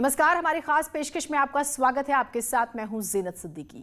नमस्कार, हमारी खास पेशकश में आपका स्वागत है। आपके साथ मैं हूं जीनत सिद्दीकी।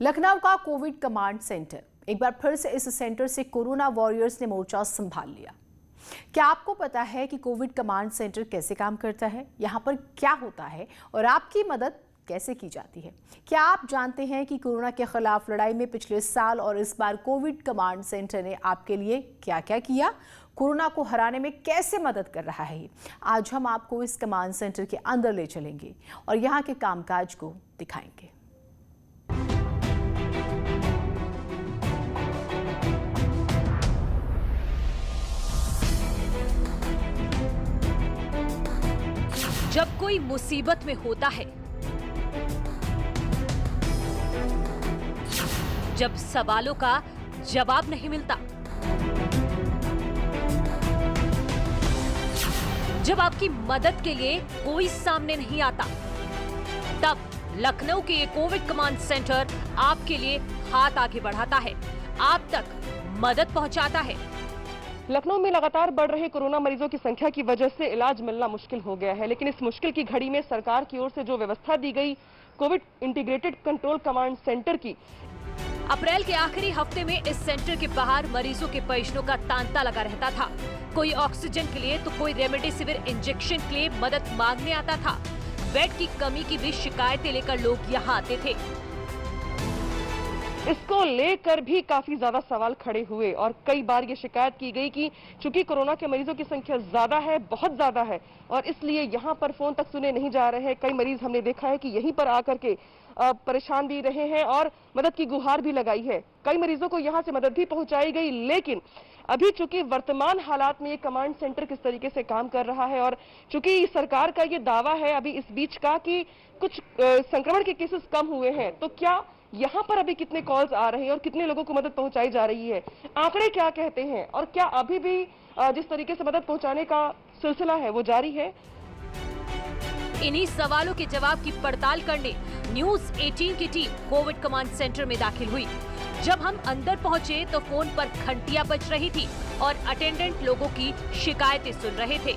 लखनऊ का कोविड कमांड सेंटर, एक बार फिर से इस सेंटर से कोरोना वॉरियर्स ने मोर्चा संभाल लिया। क्या आपको पता है कि कोविड कमांड सेंटर कैसे काम करता है, यहाँ पर क्या होता है और आपकी मदद कैसे की जाती है? क्या आप जानते हैं कि कोरोना के खिलाफ लड़ाई में पिछले साल और इस बार कोविड कमांड सेंटर ने आपके लिए क्या क्या किया, कोरोना को हराने में कैसे मदद कर रहा है? आज हम आपको इस कमांड सेंटर के अंदर ले चलेंगे और यहाँ के कामकाज को दिखाएंगे। जब कोई मुसीबत में होता है, जब सवालों का जवाब नहीं मिलता, जब आपकी मदद के लिए कोई सामने नहीं आता, तब लखनऊ के ये कोविड कमांड सेंटर आपके लिए हाथ आगे बढ़ाता है, आप तक मदद पहुंचाता है। लखनऊ में लगातार बढ़ रहे कोरोना मरीजों की संख्या की वजह से इलाज मिलना मुश्किल हो गया है, लेकिन इस मुश्किल की घड़ी में सरकार की ओर से जो व्यवस्था दी गई Covid integrated control command centre की, अप्रैल के आखिरी हफ्ते में इस सेंटर के बाहर मरीजों के पेशेंटों का तांता लगा रहता था। कोई ऑक्सीजन के लिए तो कोई रेमडेसिविर इंजेक्शन के लिए मदद मांगने आता था। बेड की कमी की भी शिकायतें लेकर लोग यहाँ आते थे। इसको लेकर भी काफी ज्यादा सवाल खड़े हुए और कई बार ये शिकायत की गई कि चूंकि कोरोना के मरीजों की संख्या ज्यादा है, बहुत ज्यादा है, और इसलिए यहाँ पर फोन तक सुने नहीं जा रहे हैं। कई मरीज हमने देखा है कि यहीं पर आकर के परेशान भी रहे हैं और मदद की गुहार भी लगाई है। कई मरीजों को यहाँ से मदद भी पहुंचाई गई, लेकिन अभी चूंकि वर्तमान हालात में ये कमांड सेंटर किस तरीके से काम कर रहा है और चूंकि सरकार का ये दावा है अभी इस बीच का कि कुछ संक्रमण के केसेस कम हुए हैं, तो क्या यहाँ पर अभी कितने कॉल्स आ रहे हैं और कितने लोगों को मदद पहुंचाई जा रही है, आंकड़े क्या कहते हैं, और क्या अभी भी जिस तरीके से मदद पहुंचाने का सिलसिला है वो जारी है? इन्हीं सवालों के जवाब की पड़ताल करने न्यूज 18 की टीम कोविड कमांड सेंटर में दाखिल हुई। जब हम अंदर पहुंचे तो फोन पर घंटियां बज रही थी और अटेंडेंट लोगों की शिकायतें सुन रहे थे।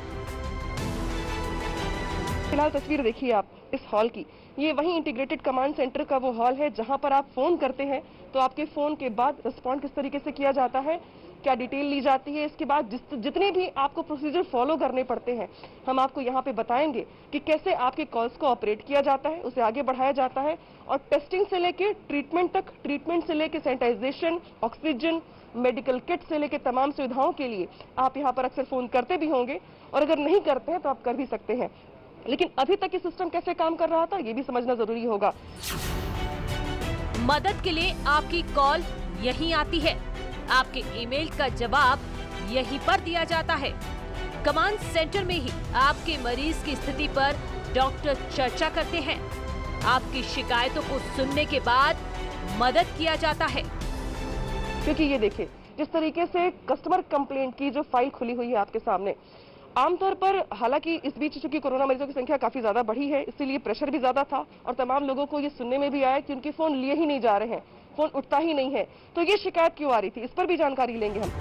फिलहाल तस्वीर देखिए आप इस हॉल की, ये वही इंटीग्रेटेड कमांड सेंटर का वो हॉल है जहां पर आप फोन करते हैं तो आपके फोन के बाद रिस्पॉन्ड किस तरीके से किया जाता है, क्या डिटेल ली जाती है, इसके बाद जितने भी आपको प्रोसीजर फॉलो करने पड़ते हैं हम आपको यहाँ पे बताएंगे कि कैसे आपके कॉल्स को ऑपरेट किया जाता है, उसे आगे बढ़ाया जाता है, और टेस्टिंग से लेके ट्रीटमेंट तक, ट्रीटमेंट से लेके सैनिटाइजेशन, ऑक्सीजन, मेडिकल किट से लेके तमाम सुविधाओं के लिए आप यहाँ पर अक्सर फोन करते भी होंगे, और अगर नहीं करते हैं तो आप कर भी सकते हैं। लेकिन अभी तक ये सिस्टम कैसे काम कर रहा था ये भी समझना जरूरी होगा। मदद के लिए आपकी कॉल यहीं आती है, आपके ईमेल का जवाब यहीं पर दिया जाता है। कमांड सेंटर में ही आपके मरीज की स्थिति पर डॉक्टर चर्चा करते हैं। आपकी शिकायतों को सुनने के बाद मदद किया जाता है। क्योंकि ये देखिए जिस तरीके से कस्टमर कंप्लेंट की जो फाइल खुली हुई है आपके सामने, आमतौर पर हालांकि इस बीच चूंकि कोरोना मरीजों की संख्या काफी ज्यादा बढ़ी है, इसीलिए प्रेशर भी ज्यादा था और तमाम लोगों को ये सुनने में भी आया कि उनके फोन लिए ही नहीं जा रहे हैं, फोन उठता ही नहीं है। तो ये शिकायत क्यों आ रही थी, इस पर भी जानकारी लेंगे हम।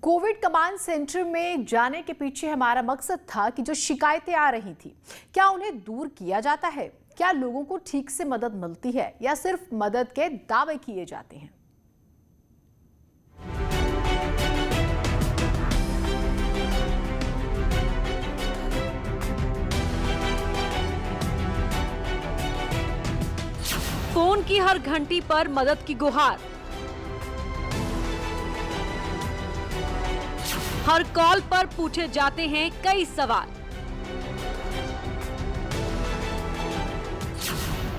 कोविड कमांड सेंटर में जाने के पीछे हमारा मकसद था कि जो शिकायतें आ रही थी, क्या उन्हें दूर किया जाता है, क्या लोगों को ठीक से मदद मिलती है या सिर्फ मदद के दावे किए जाते हैं। फोन की हर घंटी पर मदद की गुहार, हर कॉल पर पूछे जाते हैं कई सवाल।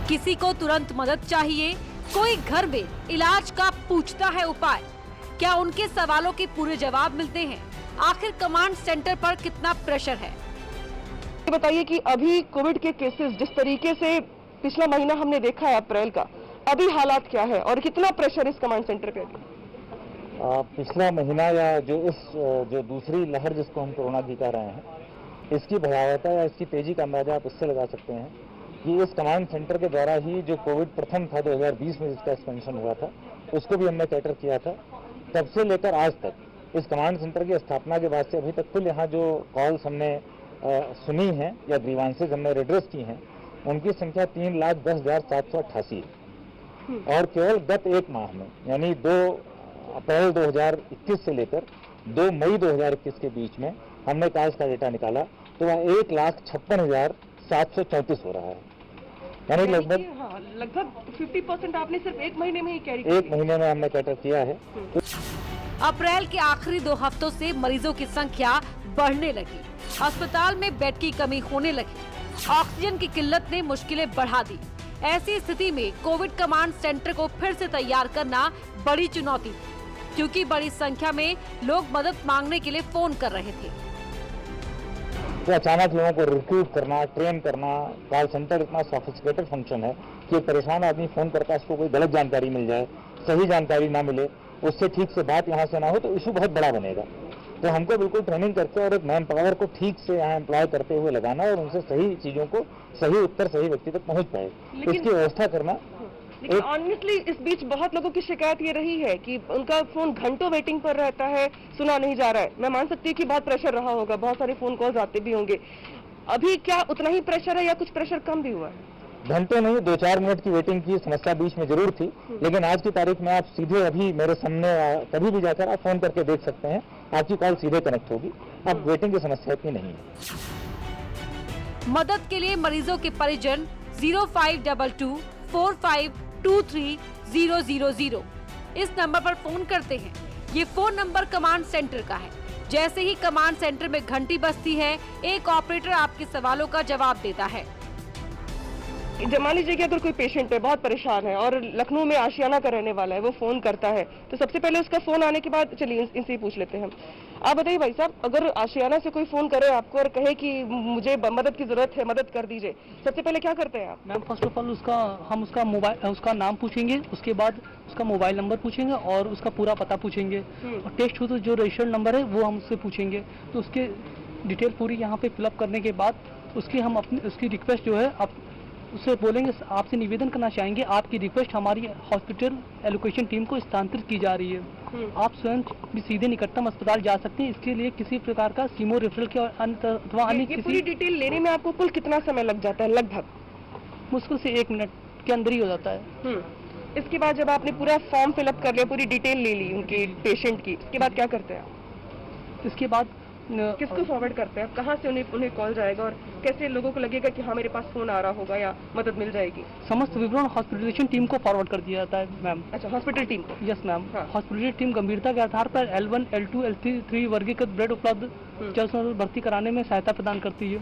किसी को तुरंत मदद चाहिए, कोई घर में इलाज का पूछता है उपाय, क्या उनके सवालों के पूरे जवाब मिलते हैं? आखिर कमांड सेंटर पर कितना प्रेशर है? बताइए कि अभी कोविड के केसेस जिस तरीके से पिछला महीना हमने देखा है अप्रैल का, अभी हालात क्या है और कितना प्रेशर इस कमांड सेंटर पे? पिछला महीना या जो दूसरी लहर जिसको हम कोरोना की कह रहे हैं, इसकी भयावहता या इसकी तेजी का अंदाजा आप इससे लगा सकते हैं कि इस कमांड सेंटर के द्वारा ही जो कोविड प्रथम था 2020 में जिसका एक्सपेंशन हुआ था, उसको भी हमने कैटर किया था। तब से लेकर आज तक इस कमांड सेंटर की स्थापना के बाद से अभी तक कुल यहाँ जो कॉल्स हमने सुनी हैं या ग्रीवांसेज हमने रिड्रेस की हैं, उनकी संख्या 3,10,788 है। और केवल गत एक माह में यानी 2 अप्रैल 2021 से लेकर 2 मई 2021 के बीच में हमने कॉल्स का डेटा निकाला तो वह 1,56,734 हो रहा है। यानी लगभग 50% आपने सिर्फ एक महीने में ही कैरी किया। एक महीने में हमने कैटर किया है। अप्रैल के आखिरी 2 हफ्तों से मरीजों की संख्या बढ़ने लगी, अस्पताल में बेड की कमी होने लगी, ऑक्सीजन की किल्लत ने मुश्किलें बढ़ा दी। ऐसी स्थिति में कोविड कमांड सेंटर को फिर से तैयार करना बड़ी चुनौती थी, क्योंकि बड़ी संख्या में लोग मदद मांगने के लिए फोन कर रहे थे। तो अचानक लोगों को रिक्रूट करना, ट्रेन करना, कॉल सेंटर इतना सोफिस्टिकेटेड फंक्शन है कि एक परेशान आदमी फोन करता है, उसको कोई गलत जानकारी मिल जाए, सही जानकारी ना मिले, उससे ठीक से बात यहाँ से ना हो तो इशू बहुत बड़ा बनेगा। तो हमको बिल्कुल ट्रेनिंग करके और एक मैन पावर को ठीक से यहाँ एम्प्लॉय करते हुए लगाना और उनसे सही चीजों को सही उत्तर सही व्यक्ति तक पहुँच पाए, इसकी व्यवस्था करना। लेकिन ऑनेस्टली इस बीच बहुत लोगों की शिकायत ये रही है कि उनका फोन घंटों वेटिंग पर रहता है, सुना नहीं जा रहा है। मैं मान सकती हूँ कि बहुत प्रेशर रहा होगा, बहुत सारे फोन कॉल्स आते भी होंगे। अभी क्या उतना ही प्रेशर है या कुछ प्रेशर कम भी हुआ है? घंटों नहीं, 2-4 मिनट की वेटिंग की समस्या बीच में जरूर थी, लेकिन आज की तारीख में आप सीधे अभी मेरे सामने कभी भी जाकर आप फोन करके देख सकते हैं, आपकी कॉल सीधे कनेक्ट होगी। अब वेटिंग की समस्या इतनी नहीं है। मदद के लिए मरीजों के परिजन 0522 4523 इस नंबर पर फोन करते हैं। ये फोन नंबर कमांड सेंटर का है। जैसे ही कमांड सेंटर में घंटी बजती है, एक ऑपरेटर आपके सवालों का जवाब देता है। मान लीजिए कि अगर कोई पेशेंट है, बहुत परेशान है और लखनऊ में आशियाना का रहने वाला है, वो फोन करता है, तो सबसे पहले उसका फोन आने के बाद चलिए इनसे ही पूछ लेते हैं। आप बताइए भाई साहब, अगर आशियाना से कोई फोन करे आपको और कहे कि मुझे मदद की जरूरत है, मदद कर दीजिए, सबसे पहले क्या करते हैं आप? मैम फर्स्ट ऑफ ऑल हम उसका नाम पूछेंगे, उसके बाद उसका मोबाइल नंबर पूछेंगे और उसका पूरा पता पूछेंगे, और टेस्ट हो तो जो रजिस्टर्ड नंबर है वो हम उससे पूछेंगे। तो उसके डिटेल पूरी यहाँ पे फिलअप करने के बाद उसकी रिक्वेस्ट जो है आप उससे बोलेंगे, आपसे निवेदन करना चाहेंगे, आपकी रिक्वेस्ट हमारी हॉस्पिटल एलोकेशन टीम को स्थानांतरित की जा रही है। आप स्वयं भी सीधे निकटतम अस्पताल जा सकते हैं। इसके लिए किसी प्रकार का सीमो रेफरल के अथवा अन्य पूरी डिटेल लेने में आपको कुल कितना समय लग जाता है? लगभग मुश्किल से 1 मिनट के अंदर ही हो जाता है। इसके बाद जब आपने पूरा फॉर्म फिलअप कर लिया, पूरी डिटेल ले ली उनके पेशेंट की, इसके बाद क्या करते हैं आप? इसके बाद किसको फॉरवर्ड करते हैं? कहाँ से उन्हें कॉल जाएगा और कैसे लोगों को लगेगा कि हाँ मेरे पास फोन आ रहा होगा या मदद मिल जाएगी? समस्त विवरण हॉस्पिटलाइजेशन टीम को फॉरवर्ड कर दिया जाता है मैम। अच्छा, hospital team? Yes ma'am. Hospital team गंभीरता के आधार पर L1, L2, L3 वर्गीकृत बेड उपलब्ध जल्द भर्ती कराने में सहायता प्रदान करती है।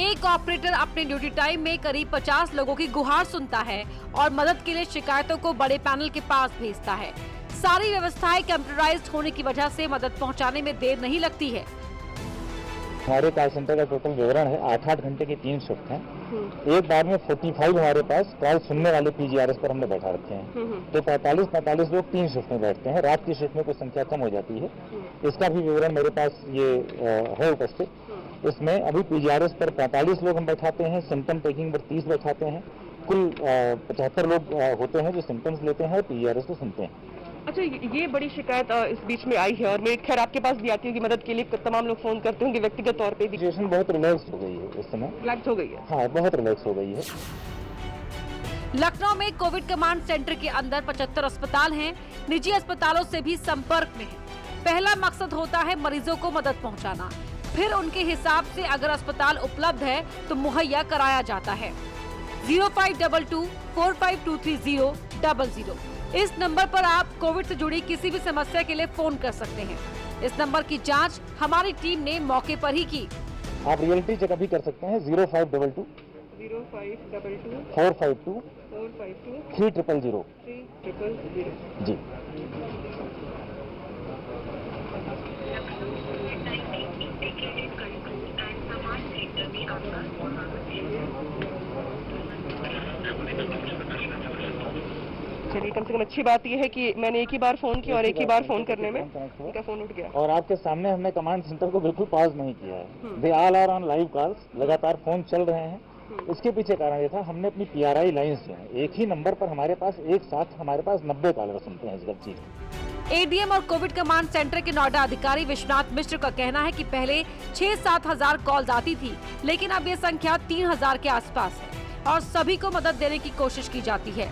एक ऑपरेटर अपने ड्यूटी टाइम में करीब 50 लोगों की गुहार सुनता है और मदद के लिए शिकायतों को बड़े पैनल के पास भेजता है। सारी व्यवस्थाएं कंप्यूटराइज्ड होने की वजह से मदद पहुंचाने में देर नहीं लगती है। हमारे कॉल सेंटर का टोटल विवरण है, 8-8 घंटे की 3 शिफ्ट हैं। एक बार में 45 हमारे पास कॉल सुनने वाले PGRS पर हमने बैठा रखे हैं। तो 45 लोग 3 शिफ्ट में बैठते हैं। रात की शिफ्ट में कुछ संख्या कम हो जाती है। इसका भी विवरण मेरे पास ये है उपस्थित। इसमें अभी PGRS पर 45 लोग हम बैठाते हैं, सिम्टम टेकिंग पर 30 बैठाते हैं। कुल 75 लोग होते हैं जो सिम्टम्स लेते हैं और PGRS को सुनते हैं। अच्छा, ये बड़ी शिकायत इस बीच में आई है और मेरे खैर आपके पास भी आती होगी मदद के लिए, तमाम लोग फोन करते होंगे व्यक्तिगत तौर पे भी। सिचुएशन बहुत रिलैक्स हो गई है इस समय। रिलैक्स हो गई है? हाँ, बहुत रिलैक्स हो गई है। लखनऊ में कोविड कमांड सेंटर के अंदर 75 अस्पताल हैं। निजी अस्पतालों से भी संपर्क में है। पहला मकसद होता है मरीजों को मदद पहुंचाना, फिर उनके हिसाब से अगर अस्पताल उपलब्ध है तो मुहैया कराया जाता है। 0522 4523 इस नंबर पर आप कोविड से जुड़ी किसी भी समस्या के लिए फोन कर सकते हैं। इस नंबर की जांच हमारी टीम ने मौके पर ही की। आप रियलिटी चेक भी कर सकते हैं। 0522 452 3000 जी। चलिए, कम से कम अच्छी बात यह है कि मैंने एक ही बार फोन किया और एक ही बार फोन करने में उनका फोन उठ गया। और आपके सामने हमने कमांड सेंटर को बिल्कुल पॉज नहीं किया है। They all are on live calls, लगातार फोन चल रहे हैं। इसके पीछे कारण ये था, हमने अपनी PRI लाइंस जो है, एक ही नंबर पर हमारे पास एक साथ 90 कॉलर सुनते हैं इस गलती। ADM और कोविड कमांड सेंटर के नोडा अधिकारी विश्वनाथ मिश्र का कहना है कि पहले 6-7 हजार कॉल्स आती थी, लेकिन अब ये संख्या 3000 के आसपास है और सभी को मदद देने की कोशिश की जाती है।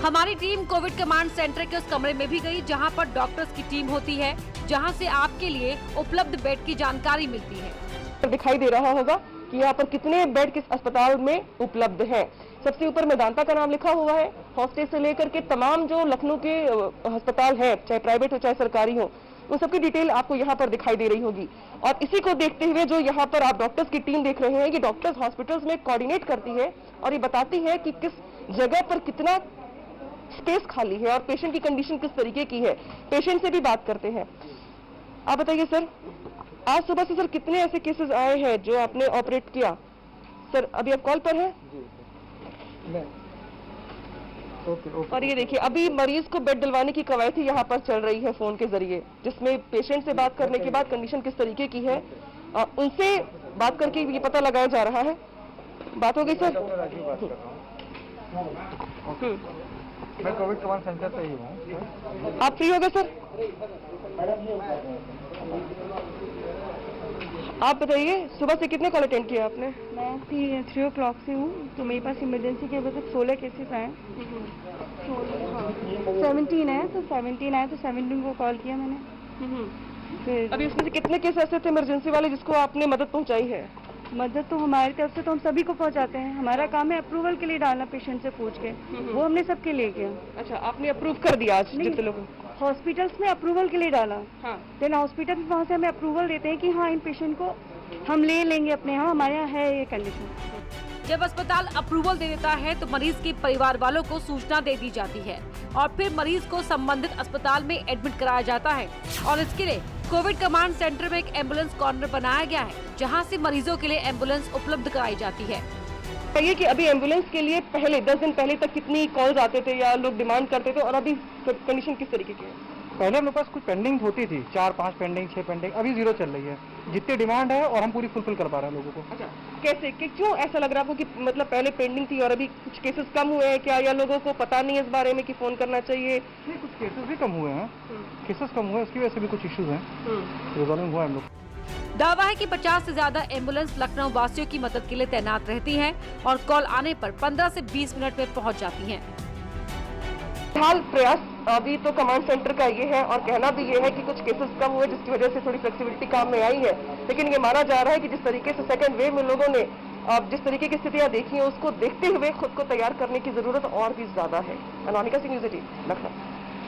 हमारी टीम कोविड कमांड सेंटर के उस कमरे में भी गई जहां पर डॉक्टर्स की टीम होती है, जहां से आपके लिए उपलब्ध बेड की जानकारी मिलती है। दिखाई दे रहा होगा कि यहाँ पर कितने बेड किस अस्पताल में उपलब्ध है। सबसे ऊपर मेदांता का नाम लिखा हुआ है। हॉस्टल से लेकर के तमाम जो लखनऊ के अस्पताल है, चाहे प्राइवेट हो चाहे सरकारी हो, उन सबकी डिटेल आपको यहाँ पर दिखाई दे रही होगी। और इसी को देखते हुए जो यहाँ पर आप डॉक्टर्स की टीम देख रहे हैं, ये डॉक्टर्स हॉस्पिटल्स में कोऑर्डिनेट करती है और ये बताती है कि किस जगह पर कितना स्पेस खाली है और पेशेंट की कंडीशन किस तरीके की है। पेशेंट से भी बात करते हैं। आप बताइए सर, आज सुबह से सर कितने ऐसे केसेस आए हैं जो आपने ऑपरेट किया? सर अभी आप कॉल पर हैं? और ये देखिए, अभी मरीज को बेड दिलवाने की कवायद ही यहाँ पर चल रही है फोन के जरिए, जिसमें पेशेंट से बात करने के बाद कंडीशन किस तरीके की है उनसे बात करके ये पता लगाया जा रहा है। बात हो गई सर? मैं कोविड कमांड सेंटर पे ही हूँ। आप फ्री हो गए सर? आप बताइए, सुबह से कितने कॉल अटेंड किया आपने? मैं 3 o'clock से हूँ, तो मेरे पास इमरजेंसी के वजह से 16 केसेस आए। 17 है, तो 17 को कॉल किया मैंने। फिर अभी उसमें से कितने केस ऐसे थे इमरजेंसी वाले जिसको आपने मदद पहुंचाई है? मदद तो हमारी तरफ से तो हम सभी को पहुंचाते हैं। हमारा काम है अप्रूवल के लिए डालना पेशेंट से पूछ के, वो हमने सबके लिए किया। अच्छा, आपने अप्रूव कर दिया आज जितने लोगों? हॉस्पिटल्स में अप्रूवल के लिए डाला। हाँ। देन हॉस्पिटल में वहाँ से हमें अप्रूवल देते हैं कि हाँ इन पेशेंट को हम ले लेंगे अपने यहाँ, हमारे यहाँ है ये कंडीशन। जब अस्पताल अप्रूवल दे देता है तो मरीज के परिवार वालों को सूचना दे दी जाती है और फिर मरीज को संबंधित अस्पताल में एडमिट कराया जाता है। और इसके लिए कोविड कमांड सेंटर में एक एम्बुलेंस कॉर्नर बनाया गया है, जहां से मरीजों के लिए एम्बुलेंस उपलब्ध कराई जाती है। कहिए कि अभी एम्बुलेंस के लिए पहले 10 दिन पहले तक कितनी कॉल्स आते थे या लोग डिमांड करते थे, और अभी कंडीशन किस तरीके की है? पहले हम लोग पास कुछ पेंडिंग होती थी, 4-5 पेंडिंग, 6 पेंडिंग, अभी 0 चल रही है। जितनी डिमांड है और हम पूरी फुलफिल कर पा रहे हैं लोगों को। अच्छा, कैसे कि क्यों ऐसा लग रहा है आपको कि मतलब पहले पेंडिंग थी और अभी कुछ केसेस कम हुए हैं क्या, या लोगों को पता नहीं है इस बारे में कि फोन करना चाहिए? नहीं, कुछ केसेस भी कम हुए हैं। केसेस कम हुए हैं, उसकी वजह से भी कुछ इश्यूज हैं, रिजॉल्विंग हुआ है हम लोग। दावा है कि 50 से ज्यादा एम्बुलेंस लखनऊ वासियों की मदद के लिए तैनात रहती हैं और कॉल आने पर 15 से 20 मिनट में पहुंच जाती हैं। फिलहाल प्रयास अभी तो कमांड सेंटर का ये है और कहना भी ये है कि कुछ केसेस कम हुए जिसकी वजह से थोड़ी फ्लेक्सिबिलिटी काम में आई है, लेकिन ये माना जा रहा है कि जिस तरीके से सेकेंड वेव में लोगों ने जिस तरीके की स्थितियां देखी हैं उसको देखते हुए खुद को तैयार करने की जरूरत और भी ज्यादा है। अनामिका सिंह, न्यूज़ 18, लखनऊ।